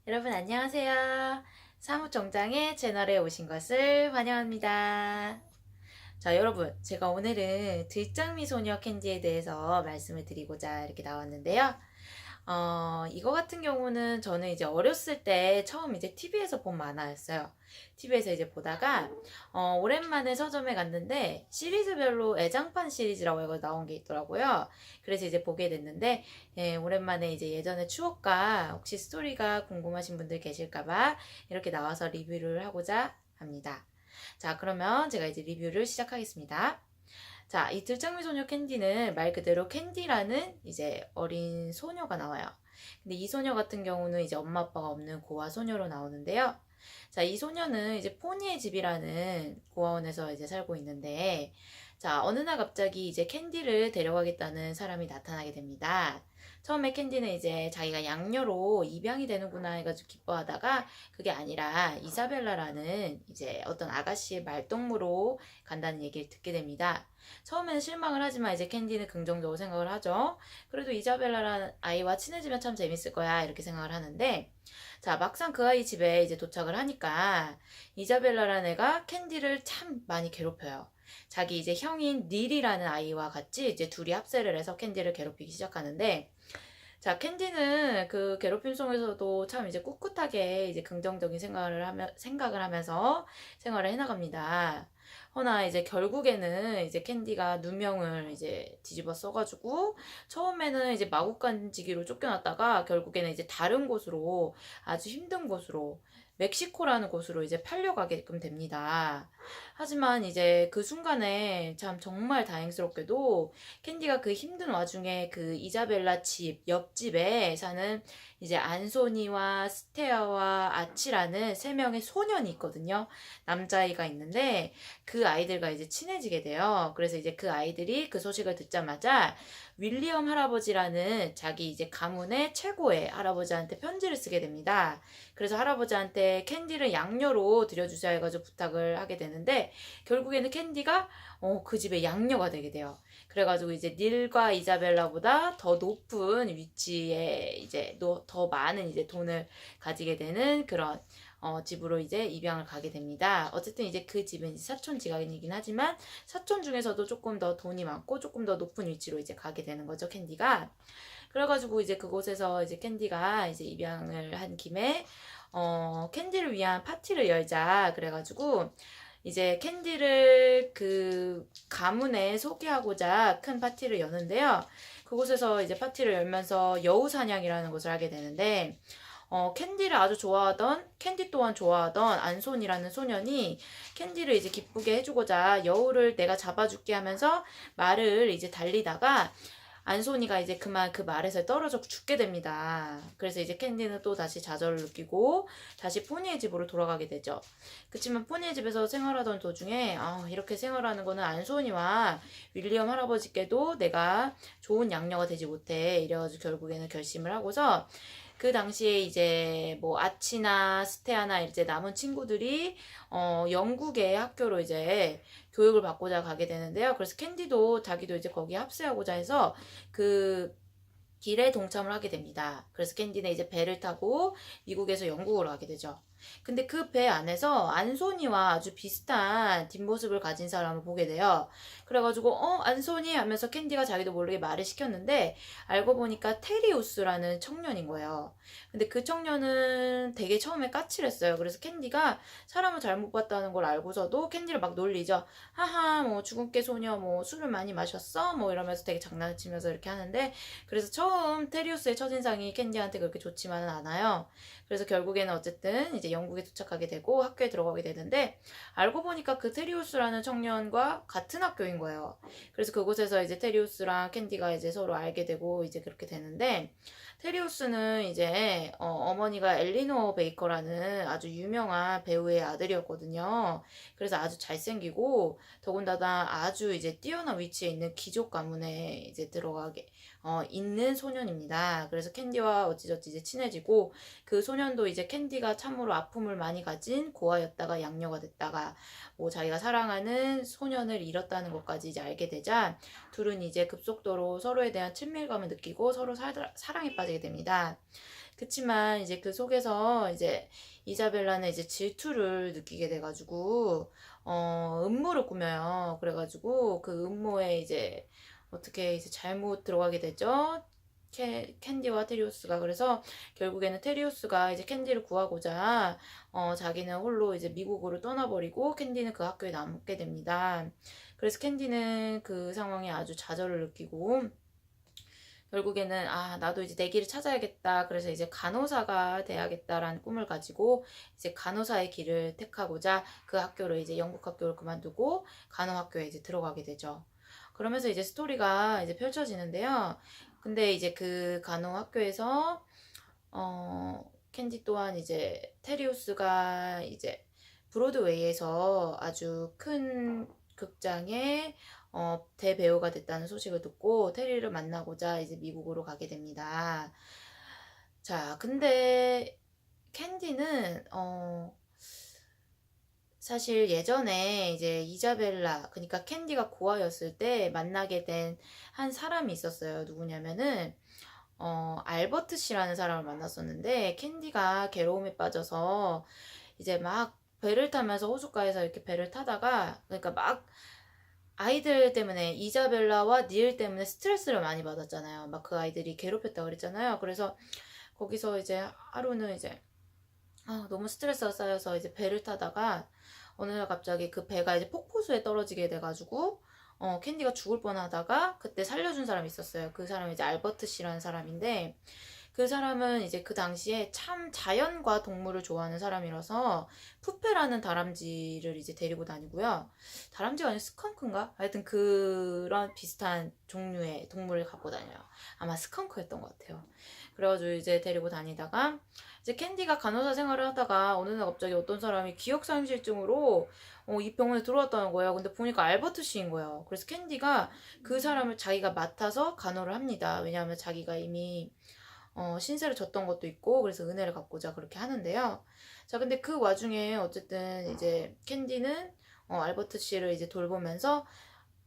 여러분 안녕하세요. 사무총장의 채널에 오신 것을 환영합니다. 자, 여러분, 제가 오늘은 들장미소녀 캔디에 대해서 말씀을 드리고자 이렇게 나왔는데요. 이거 같은 경우는 저는 이제 어렸을 때 처음 이제 TV에서 본 만화였어요. TV에서 이제 보다가, 오랜만에 서점에 갔는데, 시리즈별로 애장판 시리즈라고 해서 나온 게 있더라고요. 그래서 이제 보게 됐는데, 예, 오랜만에 이제 예전의 추억과 혹시 스토리가 궁금하신 분들 계실까봐 이렇게 나와서 리뷰를 하고자 합니다. 자, 그러면 제가 이제 리뷰를 시작하겠습니다. 자, 이 들장미소녀 캔디는 말 그대로 캔디라는 이제 어린 소녀가 나와요. 근데 이 소녀 같은 경우는 이제 엄마 아빠가 없는 고아 소녀로 나오는데요. 자, 이 소녀는 이제 포니의 집이라는 고아원에서 이제 살고 있는데, 자, 어느 날 갑자기 이제 캔디를 데려가겠다는 사람이 나타나게 됩니다. 처음에 캔디는 이제 자기가 양녀로 입양이 되는구나 해가지고 기뻐하다가 그게 아니라 이사벨라라는 이제 어떤 아가씨의 말동무로 간다는 얘기를 듣게 됩니다. 처음에는 실망을 하지만 이제 캔디는 긍정적으로 생각을 하죠. 그래도 이자벨라라는 아이와 친해지면 참 재밌을 거야 이렇게 생각을 하는데 자 막상 그 아이 집에 이제 도착을 하니까 이자벨라라는 애가 캔디를 참 많이 괴롭혀요. 자기 이제 형인 닐이라는 아이와 같이 이제 둘이 합세를 해서 캔디를 괴롭히기 시작하는데 자, 캔디는 그 괴롭힘 속에서도 참 이제 꿋꿋하게 이제 긍정적인 생각을 하면서 생활을 해나갑니다. 허나 이제 결국에는 이제 캔디가 누명을 이제 뒤집어 써가지고 처음에는 이제 마구간지기로 쫓겨났다가 결국에는 이제 다른 곳으로 아주 힘든 곳으로 멕시코라는 곳으로 이제 팔려가게끔 됩니다. 하지만 이제 그 순간에 참 정말 다행스럽게도 캔디가 그 힘든 와중에 그 이자벨라 집, 옆집에 사는 이제 안소니와 스테아와 아치라는 세 명의 소년이 있거든요. 남자아이가 있는데 그 아이들과 이제 친해지게 돼요. 그래서 이제 그 아이들이 그 소식을 듣자마자 윌리엄 할아버지라는 자기 이제 가문의 최고의 할아버지한테 편지를 쓰게 됩니다. 그래서 할아버지한테 캔디를 양녀로 들여주자 해가지고 부탁을 하게 되는데 결국에는 캔디가 그 집의 양녀가 되게 돼요. 그래가지고 이제 닐과 이자벨라보다 더 높은 위치에 이제 더 많은 이제 돈을 가지게 되는 그런 집으로 이제 입양을 가게 됩니다. 어쨌든 이제 그 집은 이제 사촌 지간이긴 하지만 사촌 중에서도 조금 더 돈이 많고 조금 더 높은 위치로 이제 가게 되는 거죠, 캔디가. 그래가지고 이제 그곳에서 이제 캔디가 이제 입양을 한 김에 캔디를 위한 파티를 열자 그래가지고 이제 캔디를 그 가문에 소개하고자 큰 파티를 여는데요. 그곳에서 이제 파티를 열면서 여우사냥이라는 것을 하게 되는데 캔디를 아주 좋아하던 캔디 또한 좋아하던 안손이라는 소년이 캔디를 이제 기쁘게 해주고자 여우를 내가 잡아줄게 하면서 말을 이제 달리다가 안소니가 이제 그만 그 말에서 떨어져 죽게 됩니다. 그래서 이제 캔디는 또 다시 좌절을 느끼고 다시 포니의 집으로 돌아가게 되죠. 그치만 포니의 집에서 생활하던 도중에 이렇게 생활하는 거는 안소니와 윌리엄 할아버지께도 내가 좋은 양녀가 되지 못해 이래가지고 결국에는 결심을 하고서 그 당시에 이제 뭐 아치나 스테아나 이제 남은 친구들이 영국의 학교로 이제 교육을 받고자 가게 되는데요. 그래서 캔디도 자기도 이제 거기에 합세하고자 해서 그 길에 동참을 하게 됩니다. 그래서 캔디는 이제 배를 타고 미국에서 영국으로 가게 되죠. 근데 그 배 안에서 안소니와 아주 비슷한 뒷모습을 가진 사람을 보게 돼요. 그래가지고 안소니 하면서 캔디가 자기도 모르게 말을 시켰는데 알고 보니까 테리우스라는 청년인 거예요. 근데 그 청년은 되게 처음에 까칠했어요. 그래서 캔디가 사람을 잘못 봤다는 걸 알고서도 캔디를 막 놀리죠. 하하 뭐 주근깨 소녀 뭐 술을 많이 마셨어? 뭐 이러면서 되게 장난치면서 이렇게 하는데 그래서 처음 테리우스의 첫인상이 캔디한테 그렇게 좋지만은 않아요. 그래서 결국에는 어쨌든 이제 영국에 도착하게 되고 학교에 들어가게 되는데 알고 보니까 그 테리우스라는 청년과 같은 학교인 거예요. 그래서 그곳에서 이제 테리우스랑 캔디가 이제 서로 알게 되고 이제 그렇게 되는데 테리우스는 이제 어머니가 엘리노어 베이커라는 아주 유명한 배우의 아들이었거든요. 그래서 아주 잘생기고 더군다나 아주 이제 뛰어난 위치에 있는 귀족 가문에 이제 들어가게 있는 소년입니다. 그래서 캔디와 어찌저찌 이제 친해지고 그 소년도 이제 캔디가 참으로 아픔을 많이 가진 고아였다가 양녀가 됐다가 뭐 자기가 사랑하는 소년을 잃었다는 것까지 이제 알게 되자 둘은 이제 급속도로 서로에 대한 친밀감을 느끼고 서로 사랑에 빠지게 됩니다. 그치만 이제 그 속에서 이제 이자벨라는 이제 질투를 느끼게 돼가지고 음모를 꾸며요. 그래가지고 그 음모에 이제 어떻게 이제 잘못 들어가게 되죠. 캔디와 테리우스가. 그래서 결국에는 테리우스가 이제 캔디를 구하고자 자기는 홀로 이제 미국으로 떠나버리고 캔디는 그 학교에 남게 됩니다. 그래서 캔디는 그 상황에 아주 좌절을 느끼고 결국에는 나도 이제 내 길을 찾아야겠다. 그래서 이제 간호사가 돼야겠다라는 꿈을 가지고 이제 간호사의 길을 택하고자 그 학교를 이제 영국 학교를 그만두고 간호학교에 이제 들어가게 되죠. 그러면서 이제 스토리가 이제 펼쳐지는데요. 근데 이제 그 간호학교에서 캔디 또한 이제 테리우스가 이제 브로드웨이에서 아주 큰 극장에 대배우가 됐다는 소식을 듣고 테리를 만나고자 이제 미국으로 가게 됩니다. 자, 근데 캔디는 사실 예전에 이제 이자벨라, 그러니까 캔디가 고아였을 때 만나게 된 한 사람이 있었어요. 누구냐면은 알버트 씨라는 사람을 만났었는데 캔디가 괴로움에 빠져서 이제 막 배를 타면서 호숫가에서 이렇게 배를 타다가 그러니까 막 아이들 때문에 이자벨라와 닐 때문에 스트레스를 많이 받았잖아요. 막 그 아이들이 괴롭혔다고 그랬잖아요. 그래서 거기서 이제 하루는 이제 너무 스트레스가 쌓여서 이제 배를 타다가 어느 날 갑자기 그 배가 이제 폭포수에 떨어지게 돼가지고 캔디가 죽을 뻔하다가 그때 살려준 사람이 있었어요. 그 사람이 이제 알버트 씨라는 사람인데 그 사람은 이제 그 당시에 참 자연과 동물을 좋아하는 사람이라서 푸페라는 다람쥐를 이제 데리고 다니고요. 다람쥐가 아니라 스컹크인가? 하여튼 그런 비슷한 종류의 동물을 갖고 다녀요. 아마 스컹크였던 것 같아요. 그래가지고 이제 데리고 다니다가 이제 캔디가 간호사 생활을 하다가 어느 날 갑자기 어떤 사람이 기억상실증으로 이 병원에 들어왔다는 거예요. 근데 보니까 알버트 씨인 거예요. 그래서 캔디가 그 사람을 자기가 맡아서 간호를 합니다. 왜냐하면 자기가 이미 신세를 졌던 것도 있고 그래서 은혜를 갚고자 그렇게 하는데요. 자, 근데 그 와중에 어쨌든 이제 캔디는 알버트 씨를 이제 돌보면서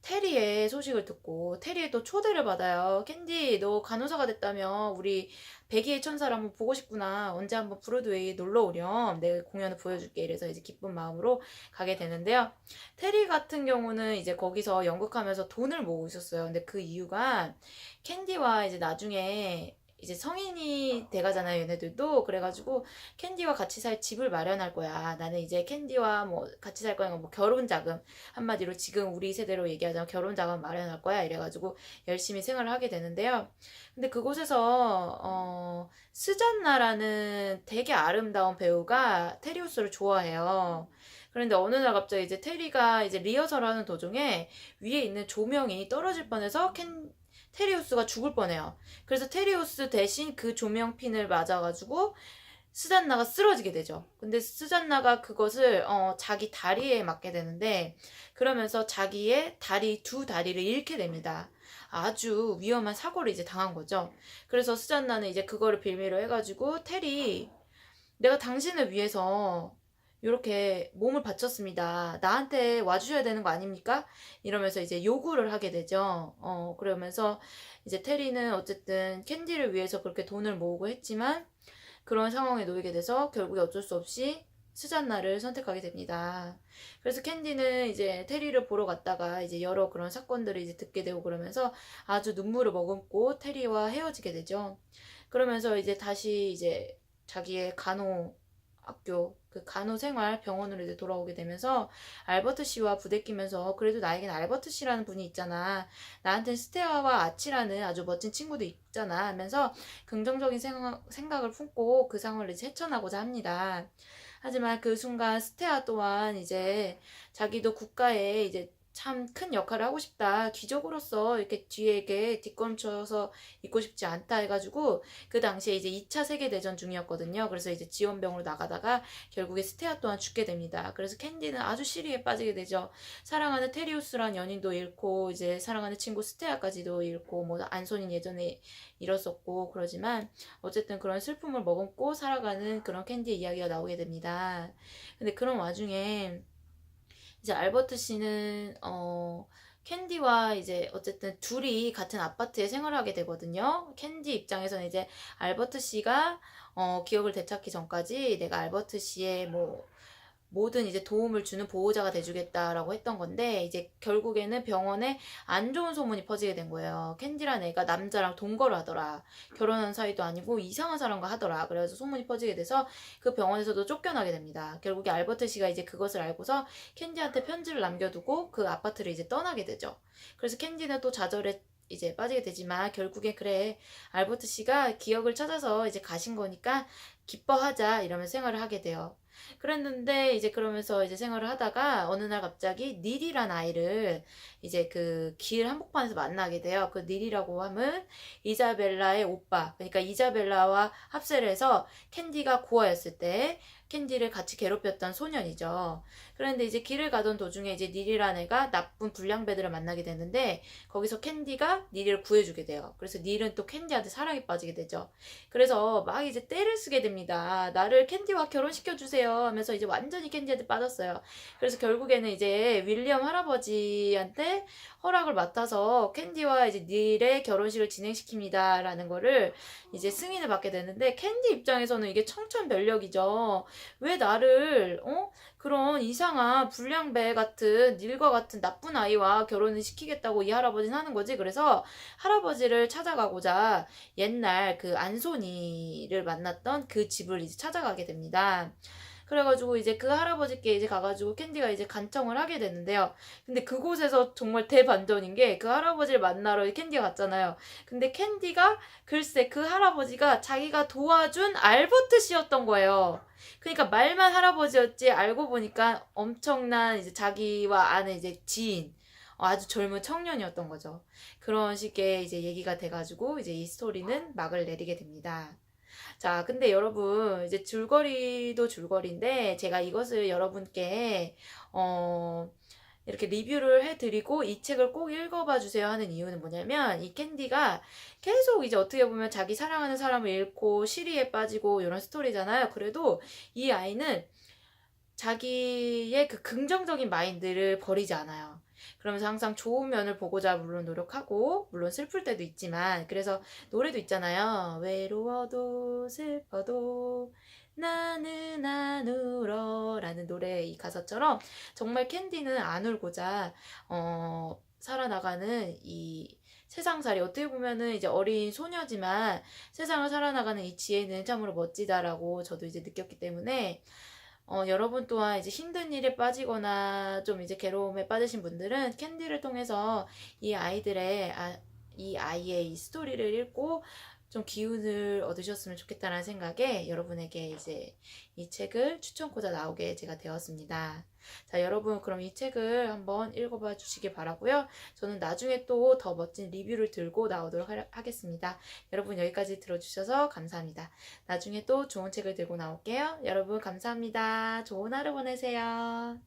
테리의 소식을 듣고 테리의 또 초대를 받아요. 캔디, 너 간호사가 됐다며 우리 백의의 천사를 한번 보고 싶구나. 언제 한번 브로드웨이에 놀러 오렴. 내 공연을 보여줄게. 이래서 이제 기쁜 마음으로 가게 되는데요. 테리 같은 경우는 이제 거기서 연극하면서 돈을 모으고 있었어요. 근데 그 이유가 캔디와 이제 나중에 이제 성인이 돼가잖아요, 얘네들도. 그래가지고 캔디와 같이 살 집을 마련할 거야. 나는 이제 캔디와 뭐 같이 살 거니까 뭐 결혼 자금, 한마디로 지금 우리 세대로 얘기하자면 결혼 자금 마련할 거야. 이래가지고 열심히 생활을 하게 되는데요. 근데 그곳에서 스잔나라는 되게 아름다운 배우가 테리우스를 좋아해요. 그런데 어느 날 갑자기 이제 테리가 이제 리허설을 하는 도중에 위에 있는 조명이 떨어질 뻔해서 테리우스가 죽을 뻔해요. 그래서 테리우스 대신 그 조명핀을 맞아가지고 스잔나가 쓰러지게 되죠. 근데 스잔나가 그것을 자기 다리에 맞게 되는데 그러면서 자기의 두 다리를 잃게 됩니다. 아주 위험한 사고를 이제 당한 거죠. 그래서 스잔나는 이제 그거를 빌미로 해가지고 테리, 내가 당신을 위해서 이렇게 몸을 바쳤습니다. 나한테 와주셔야 되는 거 아닙니까? 이러면서 이제 요구를 하게 되죠. 그러면서 이제 테리는 어쨌든 캔디를 위해서 그렇게 돈을 모으고 했지만 그런 상황에 놓이게 돼서 결국에 어쩔 수 없이 스잔나를 선택하게 됩니다. 그래서 캔디는 이제 테리를 보러 갔다가 이제 여러 그런 사건들을 이제 듣게 되고 그러면서 아주 눈물을 머금고 테리와 헤어지게 되죠. 그러면서 이제 다시 이제 자기의 학교 그 간호생활 병원으로 이제 돌아오게 되면서 알버트 씨와 부대끼면서 그래도 나에겐 알버트 씨라는 분이 있잖아. 나한테는 스테아와 아치라는 아주 멋진 친구도 있잖아. 하면서 긍정적인 생각을 품고 그 상황을 이제 헤쳐나고자 합니다. 하지만 그 순간 스테아 또한 이제 자기도 국가에 이제 참 큰 역할을 하고 싶다. 귀족으로서 이렇게 뒤에게 뒷걸음쳐서 있고 싶지 않다 해가지고 그 당시에 이제 2차 세계대전 중이었거든요. 그래서 이제 지원병으로 나가다가 결국에 스테아 또한 죽게 됩니다. 그래서 캔디는 아주 시리에 빠지게 되죠. 사랑하는 테리우스란 연인도 잃고 이제 사랑하는 친구 스테아까지도 잃고 뭐 안소닌 예전에 잃었었고 그러지만 어쨌든 그런 슬픔을 머금고 살아가는 그런 캔디의 이야기가 나오게 됩니다. 근데 그런 와중에 이제 알버트 씨는 캔디와 이제 어쨌든 둘이 같은 아파트에 생활을 하게 되거든요. 캔디 입장에서는 이제 알버트 씨가 기억을 되찾기 전까지 내가 알버트 씨의 뭐 모든 이제 도움을 주는 보호자가 돼주겠다라고 했던 건데, 이제 결국에는 병원에 안 좋은 소문이 퍼지게 된 거예요. 캔디란 애가 남자랑 동거를 하더라. 결혼한 사이도 아니고 이상한 사람과 하더라. 그래서 소문이 퍼지게 돼서 그 병원에서도 쫓겨나게 됩니다. 결국에 알버트 씨가 이제 그것을 알고서 캔디한테 편지를 남겨두고 그 아파트를 이제 떠나게 되죠. 그래서 캔디는 또 좌절에 이제 빠지게 되지만, 결국에 그래, 알버트 씨가 기억을 찾아서 이제 가신 거니까 기뻐하자 이러면서 생활을 하게 돼요. 그랬는데 이제 그러면서 이제 생활을 하다가 어느 날 갑자기 닐이란 아이를 이제 그 길 한복판에서 만나게 돼요. 그 닐이라고 하면 이자벨라의 오빠, 그러니까 이자벨라와 합세를 해서 캔디가 고아였을 때 캔디를 같이 괴롭혔던 소년이죠. 그런데 이제 길을 가던 도중에 이제 닐이라는 애가 나쁜 불량배들을 만나게 되는데, 거기서 캔디가 닐을 구해주게 돼요. 그래서 닐은 또 캔디한테 사랑에 빠지게 되죠. 그래서 막 이제 떼를 쓰게 됩니다. 나를 캔디와 결혼시켜주세요 하면서 이제 완전히 캔디한테 빠졌어요. 그래서 결국에는 이제 윌리엄 할아버지한테 허락을 맡아서 캔디와 이제 닐의 결혼식을 진행시킵니다 라는 거를 이제 승인을 받게 되는데, 캔디 입장에서는 이게 청천벽력이죠. 왜 나를 그런 이상한 불량배 같은 닐과 같은 나쁜 아이와 결혼을 시키겠다고 이 할아버지는 하는 거지. 그래서 할아버지를 찾아가고자 옛날 그 안소니를 만났던 그 집을 이제 찾아가게 됩니다. 그래가지고 이제 그 할아버지께 이제 가가지고 캔디가 이제 간청을 하게 되는데요. 근데 그곳에서 정말 대반전인 게, 그 할아버지를 만나러 캔디가 갔잖아요. 근데 캔디가 글쎄 그 할아버지가 자기가 도와준 알버트 씨였던 거예요. 그러니까 말만 할아버지였지 알고 보니까 엄청난 이제 자기와 아는 이제 지인, 아주 젊은 청년이었던 거죠. 그런 식의 이제 얘기가 돼가지고 이제 이 스토리는 막을 내리게 됩니다. 자, 근데 여러분, 이제 줄거리도 줄거리인데, 제가 이것을 여러분께, 이렇게 리뷰를 해드리고 이 책을 꼭 읽어봐 주세요 하는 이유는 뭐냐면, 이 캔디가 계속 이제 어떻게 보면 자기 사랑하는 사람을 잃고 시리에 빠지고 이런 스토리잖아요. 그래도 이 아이는 자기의 그 긍정적인 마인드를 버리지 않아요. 그러면서 항상 좋은 면을 보고자 물론 노력하고, 물론 슬플 때도 있지만, 그래서 노래도 있잖아요. 외로워도 슬퍼도 나는 안 울어 라는 노래 이 가사처럼, 정말 캔디는 안 울고자 살아나가는 이 세상살이, 어떻게 보면은 이제 어린 소녀지만 세상을 살아나가는 이 지혜는 참으로 멋지다라고 저도 이제 느꼈기 때문에, 여러분 또한 이제 힘든 일에 빠지거나 좀 이제 괴로움에 빠지신 분들은 캔디를 통해서 이 아이의 이 스토리를 읽고 좀 기운을 얻으셨으면 좋겠다는 생각에 여러분에게 이제 이 책을 추천코자 나오게 제가 되었습니다. 자, 여러분 그럼 이 책을 한번 읽어봐 주시기 바라고요. 저는 나중에 또 더 멋진 리뷰를 들고 나오도록 하겠습니다. 여러분 여기까지 들어주셔서 감사합니다. 나중에 또 좋은 책을 들고 나올게요. 여러분 감사합니다. 좋은 하루 보내세요.